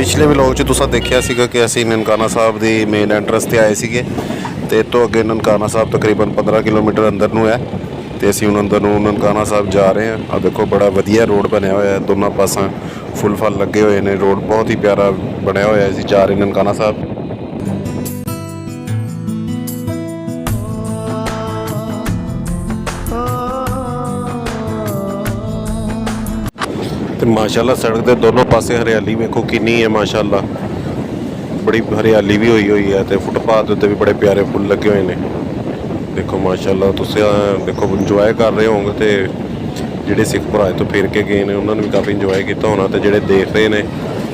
पिछले व्लॉग 'ਚ ਤੁਸੀਂ ਦੇਖਿਆ ਸੀਗਾ ਕਿ ਅਸੀਂ ਨਨਕਾਣਾ ਸਾਹਿਬ ਦੀ ਮੇਨ ਐਂਟਰੈਂਸ ਤੇ ਆਏ ਸੀਗੇ ਤੇ ਤੋਂ ਅੱਗੇ ਨਨਕਾਣਾ ਸਾਹਿਬ ਤਕਰੀਬਨ 15 ਕਿਲੋਮੀਟਰ ਅੰਦਰ ਨੂੰ ਹੈ ਤੇ ਅਸੀਂ ਹੁਣ ਅੰਦਰ ਨੂੰ ਨਨਕਾਣਾ ਸਾਹਿਬ ਜਾ ਰਹੇ ਹਾਂ। ਆ ਦੇਖੋ ਬੜਾ ਵਧੀਆ ਰੋਡ ਬਣਿਆ ਹੋਇਆ ਹੈ, ਦੋਨਾਂ ਪਾਸਾਂ ਫੁੱਲ ਫਲ ਲੱਗੇ ਹੋਏ ਨੇ, ਰੋਡ ਬਹੁਤ ਹੀ ਪਿਆਰਾ ਬਣਿਆ ਹੋਇਆ ਹੈ। ਅਸੀਂ ਜਾ ਰਹੇ ਨਨਕਾਣਾ ਸਾਹਿਬ। ਤੇ ਮਾਸ਼ਾਅੱਲਾ ਸੜਕ ਦੇ ਦੋਨੋਂ ਪਾਸੇ ਹਰਿਆਲੀ ਵੇਖੋ ਕਿੰਨੀ ਹੈ, ਮਾਸ਼ਾਅੱਲਾ ਬੜੀ ਹਰਿਆਲੀ ਵੀ ਹੋਈ ਹੈ ਤੇ ਫੁੱਟਪਾਥ ਉੱਤੇ ਵੀ ਬੜੇ ਪਿਆਰੇ ਫੁੱਲ ਲੱਗੇ ਹੋਏ ਨੇ। ਦੇਖੋ ਮਾਸ਼ਾਅੱਲਾ ਤੁਸੀਂ ਦੇਖੋ ਇੰਜੋਏ ਕਰ ਰਹੇ ਹੋਵੋਗੇ ਤੇ ਜਿਹੜੇ ਸਿੱਖ ਭਰਾ ਤੋਂ ਫਿਰ ਕੇ ਗਏ ਨੇ ਉਹਨਾਂ ਨੇ ਵੀ ਕਾਫੀ ਇੰਜੋਏ ਕੀਤਾ ਹੋਣਾ ਤੇ ਜਿਹੜੇ ਦੇਖ ਰਹੇ ਨੇ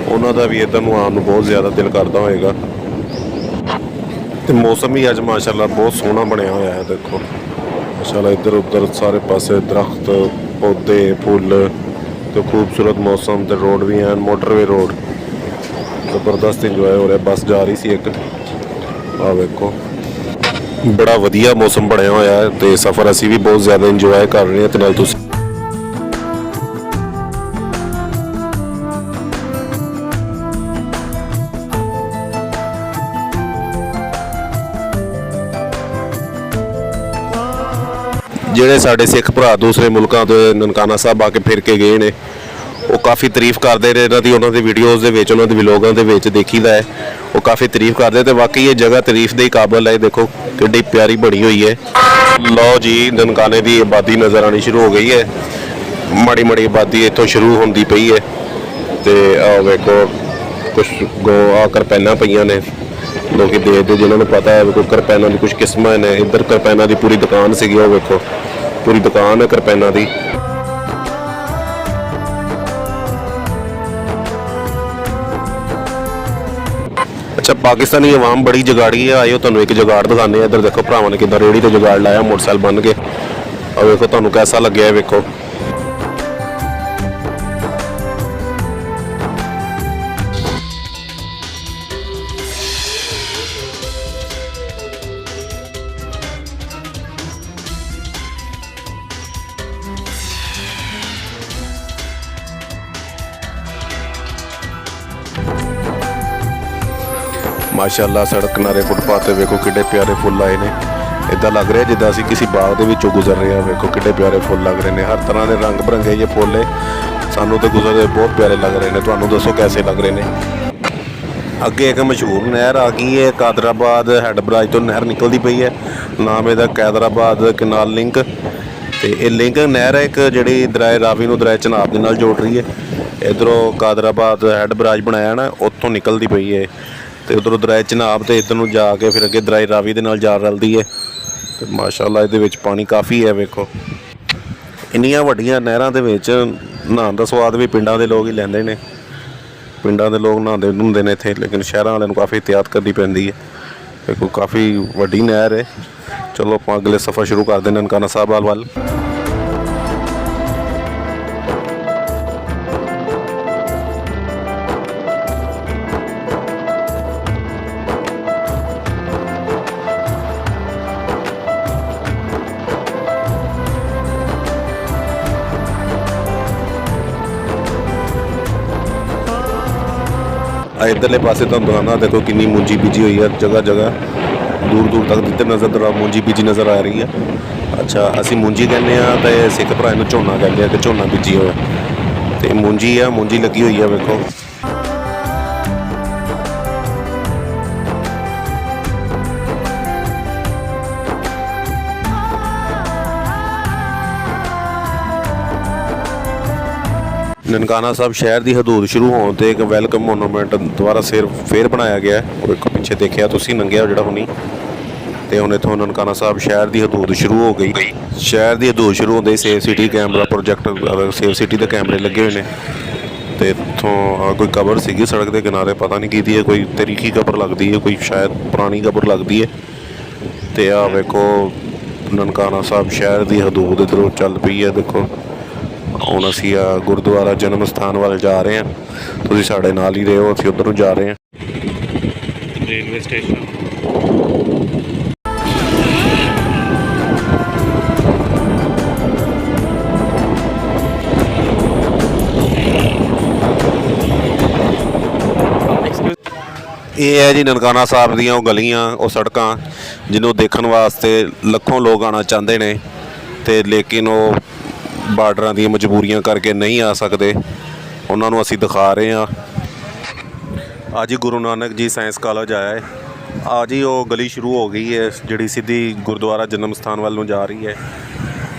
ਉਹਨਾਂ ਦਾ ਵੀ ਇੱਧਰ ਨੂੰ ਆਉਣ ਨੂੰ ਬਹੁਤ ਜ਼ਿਆਦਾ ਦਿਲ ਕਰਦਾ ਹੋਏਗਾ। ਤੇ ਮੌਸਮ ਵੀ ਅੱਜ ਮਾਸ਼ਾਅੱਲਾ ਬਹੁਤ ਸੋਹਣਾ ਬਣਿਆ ਹੋਇਆ ਹੈ। ਦੇਖੋ ਮਾਸ਼ਾਅੱਲਾ ਇੱਧਰ ਉੱਧਰ ਸਾਰੇ ਪਾਸੇ ਦਰਖਤ ਪੌਦੇ ਫੁੱਲ ਤੇ खूबसूरत मौसम ਤੇ रोड भी हैं, मोटरवे रोड ਜ਼ਬਰਦਸਤ ਇੰਜੋਏ ਹੋ ਰਿਹਾ। ਬੱਸ ਜਾ ਰਹੀ ਸੀ ਇੱਕ, ਆ ਵੇਖੋ ਬੜਾ ਵਧੀਆ ਮੌਸਮ ਬਣਿਆ ਹੋਇਆ ਹੈ ਤੇ ਸਫ਼ਰ ਅਸੀਂ ਵੀ ਬਹੁਤ ਜ਼ਿਆਦਾ ਇੰਜੋਏ ਕਰ ਰਹੇ ਹਾਂ ਤੇ ਨਾਲ ਤੁਸੀਂ ਜਿਹੜੇ ਸਾਡੇ ਸਿੱਖ ਭਰਾ ਦੂਸਰੇ ਮੁਲਕਾਂ ਤੋਂ ਨਨਕਾਣਾ ਸਾਹਿਬ ਆ ਕੇ ਫਿਰ ਕੇ ਗਏ ਨੇ ਉਹ ਕਾਫੀ ਤਾਰੀਫ ਕਰਦੇ ਨੇ ਇਹਨਾਂ ਦੀ, ਉਹਨਾਂ ਦੇ ਵੀਡੀਓਜ਼ ਦੇ ਵਿੱਚ ਉਹਨਾਂ ਦੇ ਵਲੋਗਾਂ ਦੇ ਵਿੱਚ ਦੇਖੀਦਾ ਹੈ ਉਹ ਕਾਫੀ ਤਾਰੀਫ ਕਰਦੇ ਤੇ ਵਾਕਈ ਇਹ ਜਗ੍ਹਾ ਤਾਰੀਫ ਦੇ ਕਾਬਿਲ ਹੈ। ਦੇਖੋ ਕਿੰਨੀ ਪਿਆਰੀ ਬਣੀ ਹੋਈ ਹੈ। ਲਓ ਜੀ ਨਨਕਾਣੇ ਦੀ ਆਬਾਦੀ ਨਜ਼ਰ ਆਉਣੀ ਸ਼ੁਰੂ ਹੋ ਗਈ ਹੈ, ਮਾੜੀ ਮਾੜੀ ਆਬਾਦੀ ਇੱਥੋਂ ਸ਼ੁਰੂ ਹੁੰਦੀ ਪਈ ਹੈ ਤੇ ਆਹ ਵੇਖੋ ਕੁਛ ਆ ਕਿਰਪਾਨਾਂ ਪਈਆਂ ਨੇ, ਲੋਕੀ ਦੇਖਦੇ ਜਿਨ੍ਹਾਂ ਨੂੰ ਪਤਾ ਹੈ ਕੋਈ ਕਿਰਪਾਨਾਂ ਦੀ ਕੁਛ ਕਿਸਮਾਂ ਨੇ। ਇੱਧਰ ਕਿਰਪਾਨਾਂ ਦੀ ਪੂਰੀ ਦੁਕਾਨ ਸੀਗੀ, ਉਹ ਵੇਖੋ ਪੂਰੀ ਦੁਕਾਨ ਹੈ ਕਿਰਪਾਨਾਂ ਦੀ। ਅੱਛਾ ਪਾਕਿਸਤਾਨੀ ਆਵਾਮ ਬੜੀ ਜਗਾੜੀ ਹੈ, ਆਇਓ ਤੁਹਾਨੂੰ ਇੱਕ ਜਗਾੜ ਦਿਖਾਉਂਦੇ ਆ। ਇੱਧਰ ਦੇਖੋ ਭਰਾਵਾਂ ਨੇ ਕਿੱਦਾਂ ਰੇਹੜੀ ਤੇ ਜਗਾੜ ਲਾਇਆ ਮੋਟਰਸਾਈਕਲ ਬੰਨ ਕੇ। ਆ ਵੇਖੋ ਤੁਹਾਨੂੰ ਕੈਸਾ ਲੱਗਿਆ ਵੇਖੋ। ਮਾਸ਼ਾਅੱਲਾ ਸੜਕ ਕਿਨਾਰੇ ਫੁੱਟਪਾਥ ਤੇ ਵੇਖੋ ਕਿੱਡੇ ਪਿਆਰੇ ਫੁੱਲ ਆਏ ਨੇ। ਇੱਦਾਂ ਲੱਗ ਰਿਹਾ ਜਿੱਦਾਂ ਅਸੀਂ ਕਿਸੇ ਬਾਗ ਦੇ ਵਿੱਚੋਂ ਗੁਜ਼ਰ ਰਹੇ ਹਾਂ। ਵੇਖੋ ਕਿੱਡੇ ਪਿਆਰੇ ਫੁੱਲ ਲੱਗ ਰਹੇ ਨੇ, ਹਰ ਤਰ੍ਹਾਂ ਦੇ ਰੰਗ ਬਰੰਗੇ ਜਿਹੇ ਫੁੱਲ ਨੇ। ਸਾਨੂੰ ਤਾਂ ਗੁਜ਼ਰਦੇ ਬਹੁਤ ਪਿਆਰੇ ਲੱਗ ਰਹੇ ਨੇ, ਤੁਹਾਨੂੰ ਦੱਸੋ ਕੈਸੇ ਲੱਗ ਰਹੇ ਨੇ। ਅੱਗੇ ਇੱਕ ਮਸ਼ਹੂਰ ਨਹਿਰ ਆ ਗਈ ਹੈ, ਕਾਦਰਾਬਾਦ ਹੈਡ ਬਰਾਜ ਤੋਂ ਨਹਿਰ ਨਿਕਲਦੀ ਪਈ ਹੈ, ਨਾਮ ਇਹਦਾ ਕਾਦਰਾਬਾਦ ਕਨਾਲ ਲਿੰਕ। ਤੇ ਇਹ ਲਿੰਕ ਨਹਿਰ ਹੈ ਇੱਕ ਜਿਹੜੀ ਦਰਿਆ ਰਾਵੀ ਨੂੰ ਦਰਿਆ ਚਨਾਬ ਦੇ ਨਾਲ ਜੋੜ ਰਹੀ ਹੈ। ਇੱਧਰੋਂ ਕਾਦਰਾਬਾਦ ਹੈਡ ਬਰਾਜ ਬਣਾਇਆ ਨਾ, ਉੱਥੋਂ ਨਿਕਲਦੀ ਪਈ ਹੈ ਤੇ ਉਧਰੋਂ ਦਰਿਆ ਚਨਾਬ ਤੇ ਇੱਧਰ ਨੂੰ ਜਾ ਕੇ ਫਿਰ ਅੱਗੇ ਦਰਿਆ ਰਾਵੀ ਦੇ ਨਾਲ ਜਾ ਰਲਦੀ ਹੈ। ਤੇ ਮਾਸ਼ਾਅੱਲਾ ਇਹਦੇ ਵਿੱਚ ਪਾਣੀ ਕਾਫੀ ਹੈ। ਵੇਖੋ ਇੰਨੀਆਂ ਵੱਡੀਆਂ ਨਹਿਰਾਂ ਦੇ ਵਿੱਚ ਨਹਾਉਣ ਦਾ ਸਵਾਦ ਵੀ ਪਿੰਡਾਂ ਦੇ ਲੋਕ ਹੀ ਲੈਂਦੇ ਨੇ। ਪਿੰਡਾਂ ਦੇ ਲੋਕ ਨਹਾਉਂਦੇ ਹੁੰਦੇ ਨੇ ਇੱਥੇ, ਲੇਕਿਨ ਸ਼ਹਿਰਾਂ ਵਾਲਿਆਂ ਨੂੰ ਕਾਫੀ ਇਹਤਿਆਤ ਕਰਨੀ ਪੈਂਦੀ ਹੈ। ਵੇਖੋ ਕਾਫੀ ਵੱਡੀ ਨਹਿਰ ਹੈ। ਚਲੋ ਆਪਾਂ ਅਗਲੇ ਸਫ਼ਰ ਸ਼ੁਰੂ ਕਰਦੇ ਹਾਂ ਨਨਕਾਣਾ ਸਾਹਿਬ ਵੱਲ। ਇੱਧਰਲੇ ਪਾਸੇ ਤੁਹਾਨੂੰ ਦੁਕਾਨਾਂ ਦੇਖੋ ਕਿੰਨੀ ਮੂੰਜੀ ਬੀਜੀ ਹੋਈ ਹੈ, ਜਗ੍ਹਾ ਜਗ੍ਹਾ ਦੂਰ ਦੂਰ ਤੱਕ ਜਿੱਥੇ ਨਜ਼ਰ ਮੂੰਜੀ ਬੀਜੀ ਨਜ਼ਰ ਆ ਰਹੀ ਹੈ। ਅੱਛਾ ਅਸੀਂ ਮੂੰਜੀ ਕਹਿੰਦੇ ਹਾਂ ਤੇ ਸਿੱਖ ਭਰਾ ਨੂੰ ਝੋਨਾ ਕਹਿੰਦੇ ਆ ਕਿ ਝੋਨਾ ਬੀਜੀ ਹੋਇਆ ਤੇ ਮੂੰਜੀ ਆ, ਮੂੰਜੀ ਲੱਗੀ ਹੋਈ ਆ ਵੇਖੋ। ਨਨਕਾਣਾ ਸਾਹਿਬ ਸ਼ਹਿਰ ਦੀ ਹਦੂਦ ਸ਼ੁਰੂ ਹੋਣ ਤੇ ਇੱਕ ਵੈਲਕਮ ਮੋਨੂਮੈਂਟ ਦੁਬਾਰਾ ਫੇਰ ਬਣਾਇਆ ਗਿਆ ਹੈ। ਉਹ ਇੱਕ ਪਿੱਛੇ ਦੇਖਿਆ ਤੁਸੀਂ ਨੰਗਿਆ ਜਿਹੜਾ ਹੁਣੀ, ਤੇ ਹੁਣ ਇੱਥੋਂ ਨਨਕਾਣਾ ਸਾਹਿਬ ਸ਼ਹਿਰ ਦੀ ਹਦੂਦ ਸ਼ੁਰੂ ਹੋ ਗਈ। ਸ਼ਹਿਰ ਦੀ ਹਦੂਦ ਸ਼ੁਰੂ ਹੁੰਦੇ safe city camera project, safe city ਦੇ ਕੈਮਰੇ ਲੱਗੇ ਹੋਏ ਨੇ। ਤੇ ਇੱਥੋਂ ਕੋਈ ਕਬਰ ਸੀਗੀ ਸੜਕ ਦੇ ਕਿਨਾਰੇ, ਪਤਾ ਨਹੀਂ ਕਿਹਦੀ ਹੈ, ਕੋਈ ਤਾਰੀਖੀ ਕਬਰ ਲੱਗਦੀ ਹੈ, ਕੋਈ ਸ਼ਾਇਦ ਪੁਰਾਣੀ ਕਬਰ ਲੱਗਦੀ ਹੈ। ਤੇ ਆ ਵੇਖੋ ਨਨਕਾਣਾ ਸਾਹਿਬ ਸ਼ਹਿਰ ਦੀ ਹਦੂਦ ਇੱਧਰੋਂ ਚੱਲ ਪਈ ਹੈ। ਦੇਖੋ ਹੁਣ ਅਸੀਂ ਗੁਰਦੁਆਰਾ ਜਨਮ ਸਥਾਨ ਵੱਲ ਜਾ ਰਹੇ ਹਾਂ, ਤੁਸੀਂ ਸਾਡੇ ਨਾਲ ਹੀ ਰਹੋ, ਅਸੀਂ ਉੱਧਰ ਨੂੰ ਜਾ ਰਹੇ ਹਾਂ। ਰੇਲਵੇ ਸਟੇਸ਼ਨ ਇਹ ਹੈ ਜੀ ਨਨਕਾਣਾ ਸਾਹਿਬ ਦੀਆਂ ਉਹ ਗਲੀਆਂ, ਉਹ ਸੜਕਾਂ ਜਿਹਨੂੰ ਦੇਖਣ ਵਾਸਤੇ ਲੱਖੋਂ ਲੋਕ ਆਉਣਾ ਚਾਹੁੰਦੇ ਨੇ ਤੇ ਲੇਕਿਨ ਉਹ ਬਾਰਡਰਾਂ ਦੀਆਂ ਮਜਬੂਰੀਆਂ ਕਰਕੇ ਨਹੀਂ ਆ ਸਕਦੇ। ਉਹਨਾਂ ਨੂੰ ਅਸੀਂ ਦਿਖਾ ਰਹੇ ਹਾਂ। ਅੱਜ ਹੀ ਗੁਰੂ ਨਾਨਕ ਜੀ ਸਾਇੰਸ ਕਾਲਜ ਆਇਆ ਹੈ। ਅੱਜ ਹੀ ਉਹ ਗਲੀ ਸ਼ੁਰੂ ਹੋ ਗਈ ਹੈ ਜਿਹੜੀ ਸਿੱਧੀ ਗੁਰਦੁਆਰਾ ਜਨਮ ਸਥਾਨ ਵੱਲ ਨੂੰ ਜਾ ਰਹੀ ਹੈ।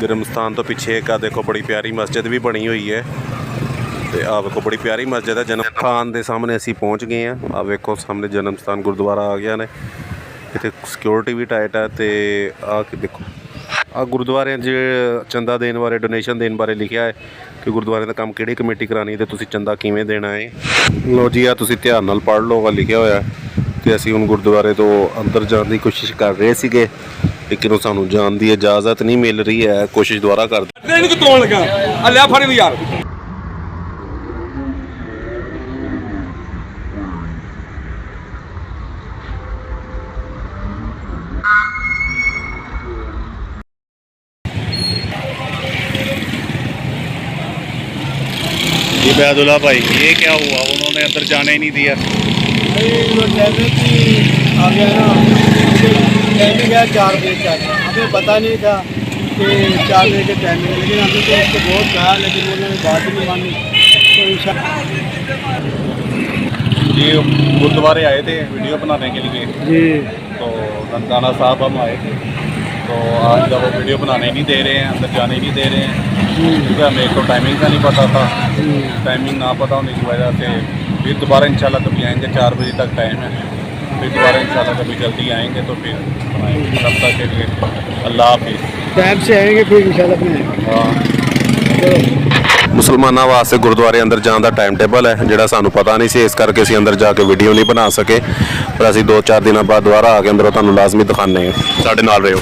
ਜਨਮ ਸਥਾਨ ਤੋਂ ਪਿੱਛੇ ਇੱਕ ਦੇਖੋ ਬੜੀ ਪਿਆਰੀ ਮਸਜਿਦ ਵੀ ਬਣੀ ਹੋਈ ਹੈ ਤੇ ਆਹ ਵੇਖੋ ਬੜੀ ਪਿਆਰੀ ਮਸਜਿਦ ਹੈ। ਜਨਮ ਸਥਾਨ ਦੇ ਸਾਹਮਣੇ ਅਸੀਂ ਪਹੁੰਚ ਗਏ ਹਾਂ। ਆਹ ਵੇਖੋ ਸਾਹਮਣੇ ਜਨਮ ਸਥਾਨ ਗੁਰਦੁਆਰਾ ਆ ਗਿਆ ਨੇ। ਇੱਥੇ ਸਿਕਿਉਰਿਟੀ ਵੀ ਟਾਈਟ ਹੈ ਤੇ ਆਹ ਕਿ ਦੇਖੋ ਆਹ ਗੁਰਦੁਆਰਿਆਂ 'ਚ ਚੰਦਾ ਦੇਣ ਬਾਰੇ, ਡੋਨੇਸ਼ਨ ਦੇਣ ਬਾਰੇ ਲਿਖਿਆ ਹੈ ਕਿ ਗੁਰਦੁਆਰੇ ਦਾ ਕੰਮ ਕਿਹੜੀ ਕਮੇਟੀ ਕਰਾਉਣੀ ਤੇ ਤੁਸੀਂ ਚੰਦਾ ਕਿਵੇਂ ਦੇਣਾ ਹੈ। ਲੋ ਜੀ ਆ ਤੁਸੀਂ ਧਿਆਨ ਨਾਲ ਪੜ੍ਹ ਲਓ, ਲਿਖਿਆ ਹੋਇਆ ਤੇ ਅਸੀਂ ਹੁਣ ਗੁਰਦੁਆਰੇ ਤੋਂ ਅੰਦਰ ਜਾਣ ਦੀ ਕੋਸ਼ਿਸ਼ ਕਰ ਰਹੇ ਸੀਗੇ ਲੇਕਿਨ ਉਹ ਸਾਨੂੰ ਜਾਣ ਦੀ ਇਜਾਜ਼ਤ ਨਹੀਂ ਮਿਲ ਰਹੀ ਹੈ। ਕੋਸ਼ਿਸ਼ ਦੁਬਾਰਾ ਕਰਦੇ। ਇਹਨੂੰ ਤੋੜ ਲਗਾ ਆ ਲੈ ਫੜ ਵੀ ਯਾਰ। जी बैदुल्ला भाई, ये क्या हुआ? उन्होंने अंदर जाने ही नहीं दिया। आ गया ना, टाइमिंग है 4 बजे तक। हमें पता नहीं था कि 4 बजे के टाइमिंग है, लेकिन हमने तो उसको बहुत कहा लेकिन उन्होंने बात ही नहीं मानी। तो जी गुरुद्वारे आए थे वीडियो बनाने के लिए, जी तो ननकाना साहब हम आए थे, तो आज जब वो वीडियो बनाने नहीं दे रहे हैं, अंदर जाने नहीं दे रहे हैं क्योंकि हमें एक तो टाइमिंग का नहीं पता था। टाइमिंग ना पता होने की वजह से फिर दोबारा इंशाल्लाह कभी आएंगे। 4 बजे तक टाइम है, फिर दोबारा इंशाल्लाह कभी जल्दी आएंगे तो फिर बनाएंगे। तब तक के लिए अल्लाह हाफिज़। टाइम से आएंगे फिर इंशाल्लाह बनाएंगे। हाँ, ਮੁਸਲਮਾਨਾਂ ਵਾਸਤੇ ਗੁਰਦੁਆਰੇ ਅੰਦਰ ਜਾਣ ਦਾ ਟਾਈਮ ਟੇਬਲ ਹੈ ਜਿਹੜਾ ਸਾਨੂੰ ਪਤਾ ਨਹੀਂ ਸੀ, ਇਸ ਕਰਕੇ ਅਸੀਂ ਅੰਦਰ ਜਾ ਕੇ ਵੀਡੀਓ ਨਹੀਂ ਬਣਾ ਸਕੇ। ਪਰ ਅਸੀਂ 2-4 ਦਿਨਾਂ ਬਾਅਦ ਦੁਬਾਰਾ ਆ ਕੇ ਅੰਦਰੋਂ ਤੁਹਾਨੂੰ ਲਾਜ਼ਮੀ ਦਿਖਾਉਂਦੇ ਹਾਂ। ਸਾਡੇ ਨਾਲ ਰਹੋ।